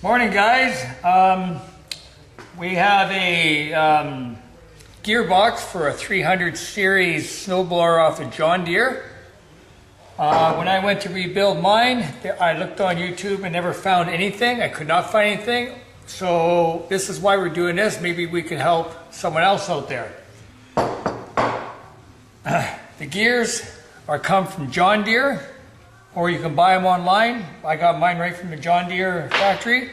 Morning, guys. We have a gearbox for a 300 series snowblower off of John Deere. When I went to rebuild mine, I looked on YouTube and never found anything. I could not find anything. So this is why we're doing this. Maybe we can help someone else out there. The gears come from John Deere, or you can buy them online. I got mine right from the John Deere factory.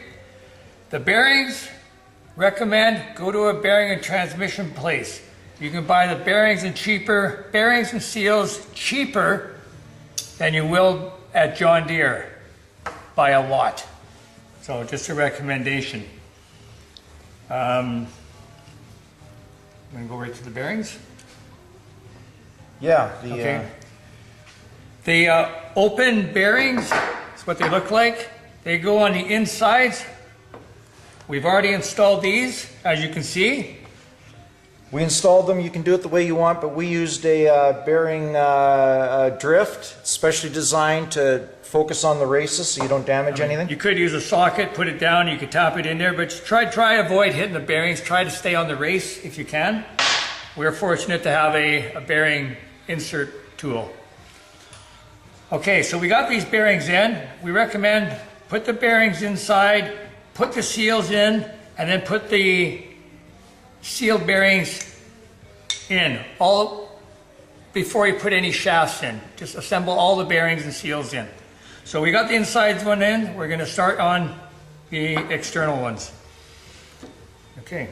The bearings, recommend go to a bearing and transmission place. You can buy the bearings and seals cheaper than you will at John Deere by a lot. So just a recommendation. I'm going to go right to the bearings. Yeah. The open bearings is what they look like. They go on the insides. We've already installed these, as you can see. We installed them. You can do it the way you want, but we used a bearing drift, specially designed to focus on the races so you don't damage anything. You could use a socket, put it down, you could tap it in there, but try avoid hitting the bearings. Try to stay on the race if you can. We're fortunate to have a bearing insert tool. Okay, so we got these bearings in. We recommend put the bearings inside, put the seals in, and then put the sealed bearings in all before you put any shafts in. Just assemble all the bearings and seals in. So we got the insides one in. We're going to start on the external ones. Okay.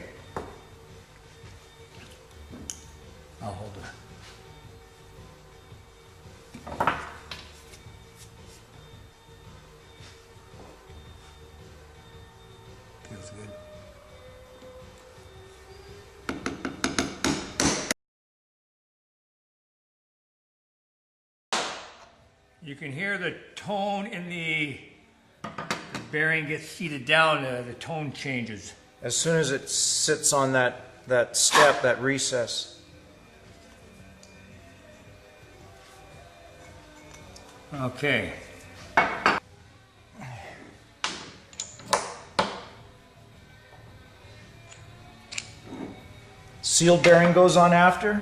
I'll hold it. Feels good. You can hear the tone in the bearing gets seated down, the tone changes. As soon as it sits on that step, that recess. Okay. Sealed bearing goes on after.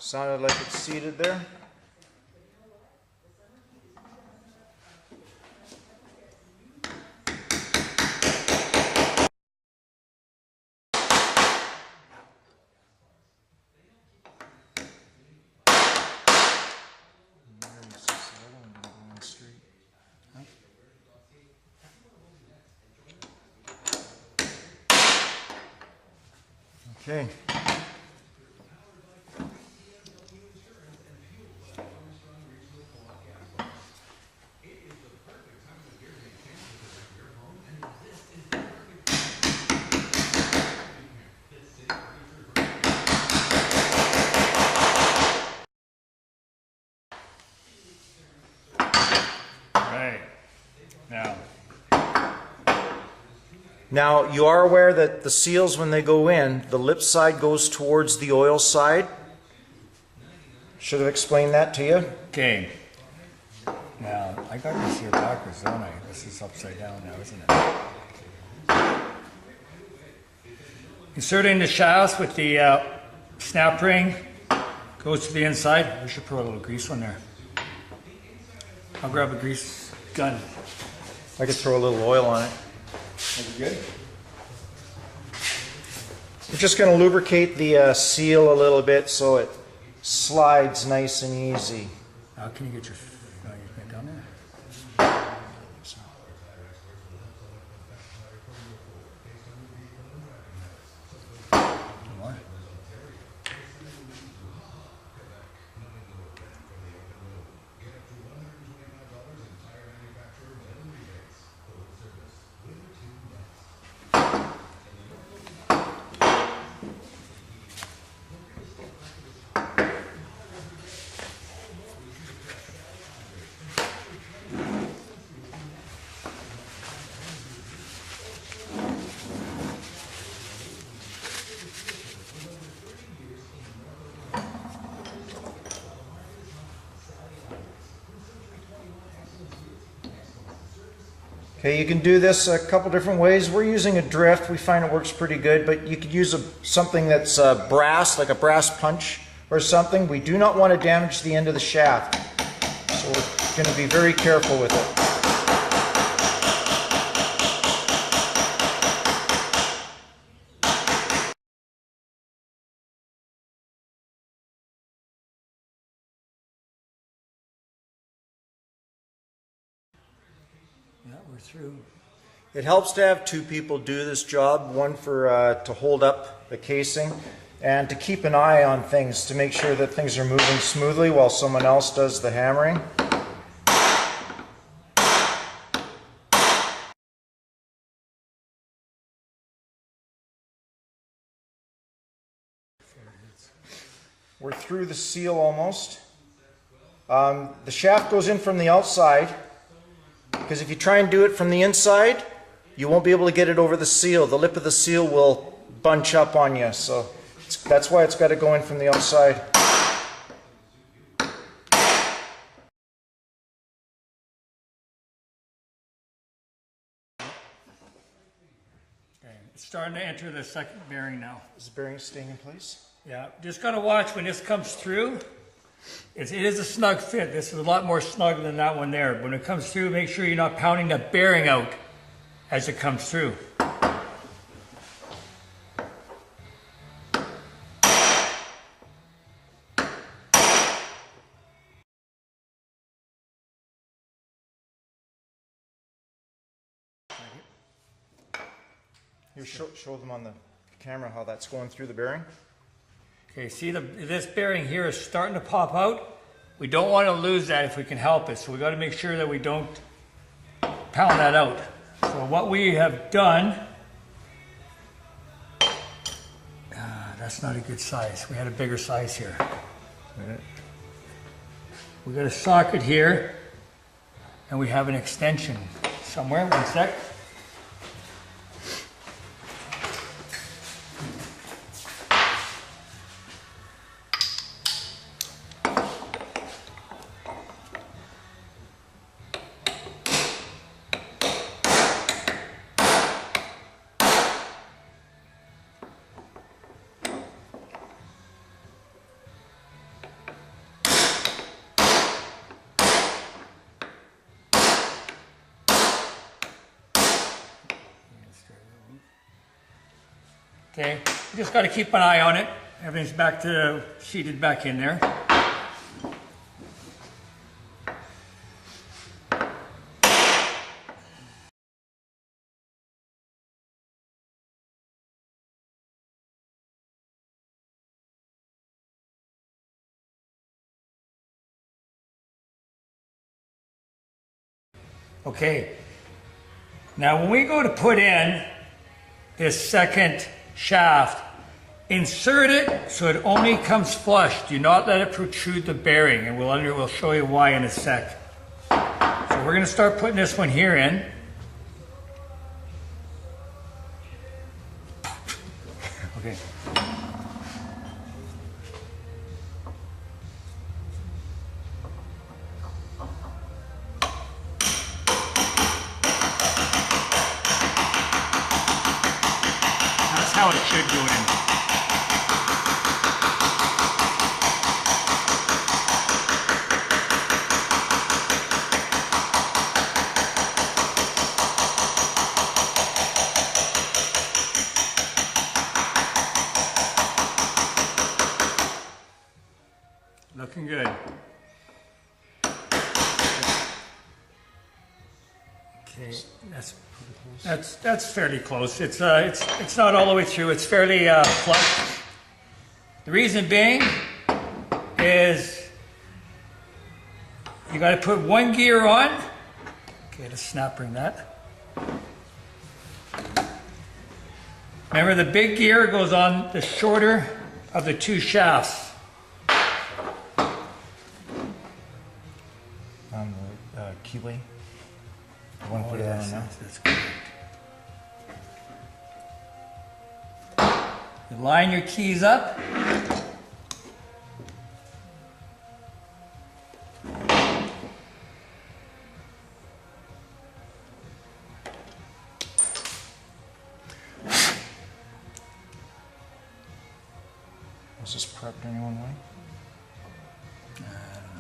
Sounded like it's seated there. Okay. Right. Now, you are aware that the seals, when they go in, the lip side goes towards the oil side. Should have explained that to you. Okay. Now, I got this here backwards, don't I? This is upside down now, isn't it? Inserting the shafts with the snap ring goes to the inside. We should put a little grease on there. I'll grab a grease gun. I could throw a little oil on it. That'd be good. We're just going to lubricate the seal a little bit so it slides nice and easy. Can you get your thing down there? More? Okay, you can do this a couple different ways. We're using a drift. We find it works pretty good, but you could use something that's brass, like a brass punch or something. We do not want to damage the end of the shaft, so we're going to be very careful with it. Yeah, we're through. It helps to have two people do this job, one for to hold up the casing and to keep an eye on things to make sure that things are moving smoothly while someone else does the hammering. We're through the seal almost. The shaft goes in from the outside, because if you try and do it from the inside, you won't be able to get it over the seal. The lip of the seal will bunch up on you, so that's why it's got to go in from the outside. Okay, it's starting to enter the second bearing now. Is the bearing staying in place? Yeah, just gotta watch when this comes through. It is a snug fit. This is a lot more snug than that one there. When it comes through, make sure you're not pounding the bearing out as it comes through. Here, show them on the camera how that's going through the bearing. Okay, see this bearing here is starting to pop out. We don't want to lose that if we can help it, so we got to make sure that we don't pound that out. So what we have done, that's not a good size. We had a bigger size here. We got a socket here, and we have an extension somewhere. One sec. Okay, you just got to keep an eye on it. Everything's back to sheeted back in there. Okay, now when we go to put in this second shaft, insert it so it only comes flush. Do not let it protrude the bearing, and we'll show you why in a sec. So we're going to start putting this one here in. Okay. That's how it should go in. Looking good. Okay, that's fairly close. It's not all the way through. It's fairly flush. The reason being is you got to put one gear on. Okay, let's snap ring that. Remember, the big gear goes on the shorter of the two shafts. On the keyway. I want to put it on now. That's good. You line your keys up. Is this prepped any one way? I don't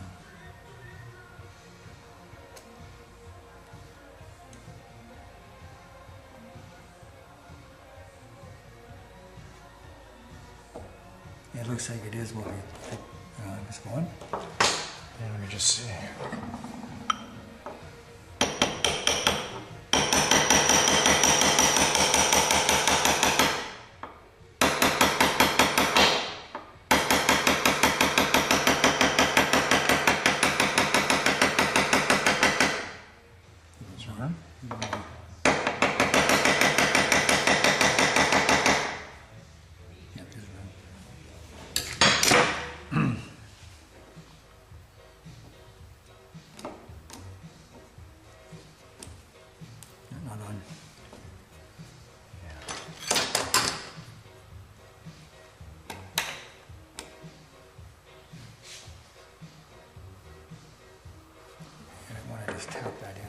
know. It looks like it is what we think it's going. Yeah, let me just see. Not on. I want to just tap that in.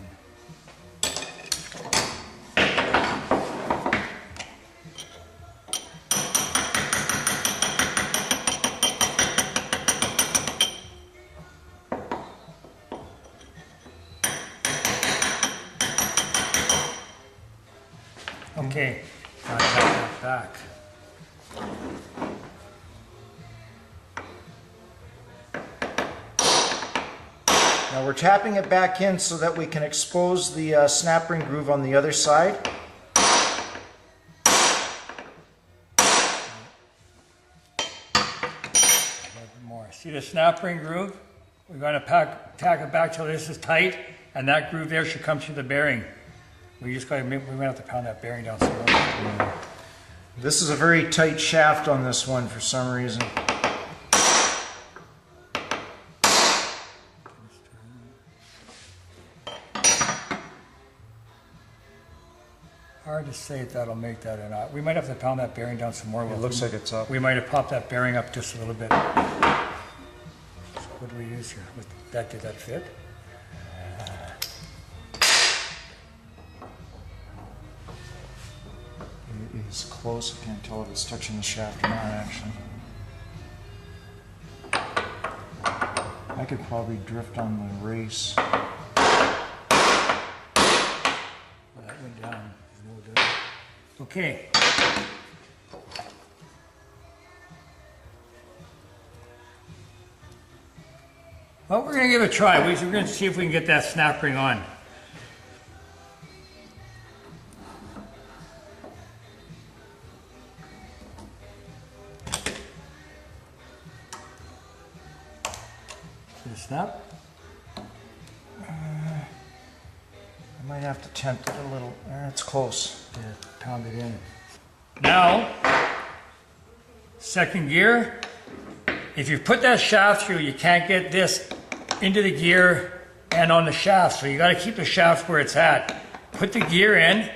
Okay, now tap that back. Now we're tapping it back in so that we can expose the snap ring groove on the other side. More. See the snap ring groove? We're going to tack it back till this is tight, and that groove there should come through the bearing. We just got to, we're going to have to pound that bearing down some more. This is a very tight shaft on this one for some reason. Hard to say if that'll make that or not. We might have to pound that bearing down some more. It looks like it's up. We might have popped that bearing up just a little bit. So what do we use here? Did that fit? It is close. I can't tell if it's touching the shaft or not, actually. I could probably drift on the race. Well, that went down. No doubt. Okay. Well, we're going to give it a try. We're going to see if we can get that snap ring on. See the snap? I might have to tempt it a little. It's close. Yeah, pound it in. Now, second gear. If you put that shaft through, you can't get this into the gear and on the shaft. So you got to keep the shaft where it's at. Put the gear in.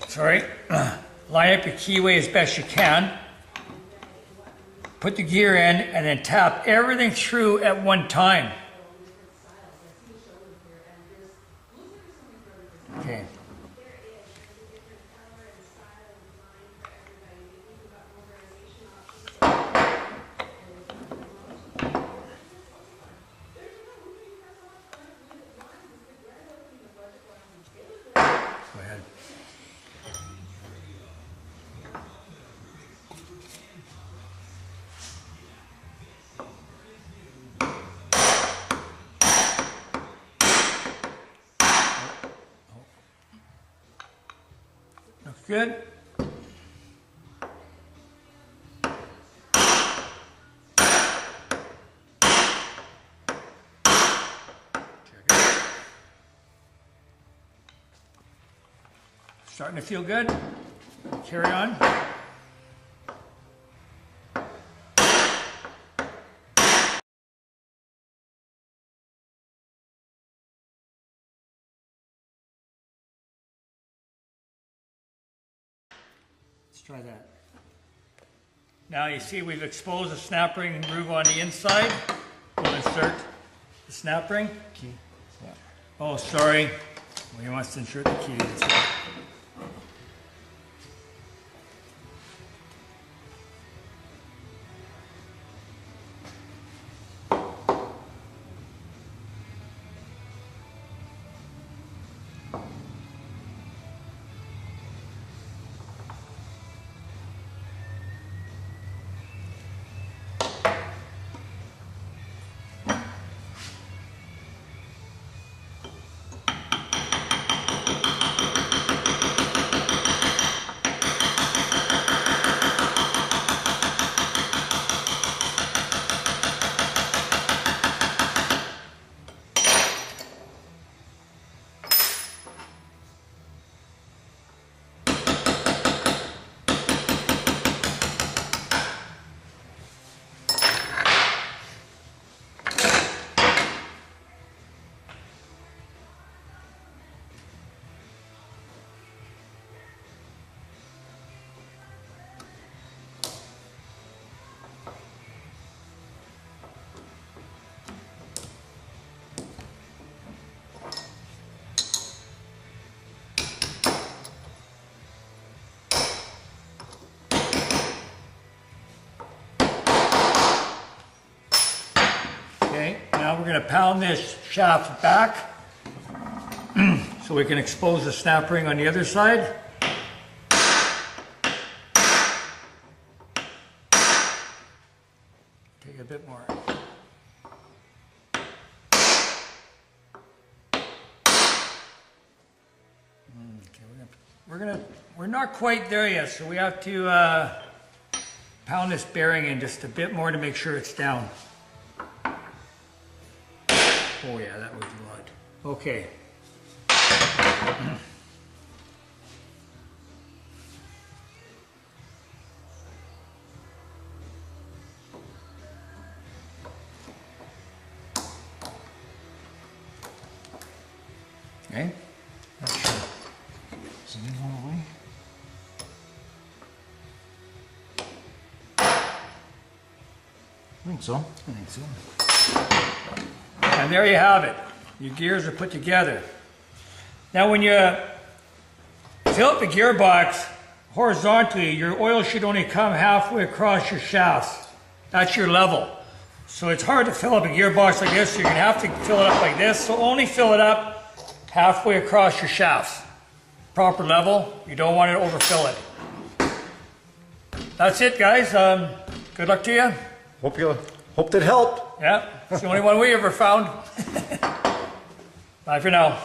Sorry. Line up your keyway as best you can. Put the gear in and then tap everything through at one time. Okay. Go ahead. Looks good. Starting to feel good. Carry on. Let's try that. Now you see we've exposed the snap ring and groove on the inside. We'll insert the snap ring. Key. Yeah. Oh, sorry. Well, he wants to insert the key. Okay, now we're going to pound this shaft back so we can expose the snap ring on the other side. Take a bit more. Okay, we're not quite there yet, so we have to pound this bearing in just a bit more to make sure it's down. Oh yeah, that was a lot. Okay. Okay. Is it in all the way? I think so. I think so. And there you have it. Your gears are put together. Now when you fill up the gearbox horizontally, your oil should only come halfway across your shafts. That's your level. So it's hard to fill up a gearbox like this, so you're going to have to fill it up like this. So only fill it up halfway across your shafts. Proper level. You don't want to overfill it. That's it, guys. Good luck to you. Hope that helped. Yeah, it's the only one we ever found. Bye for now.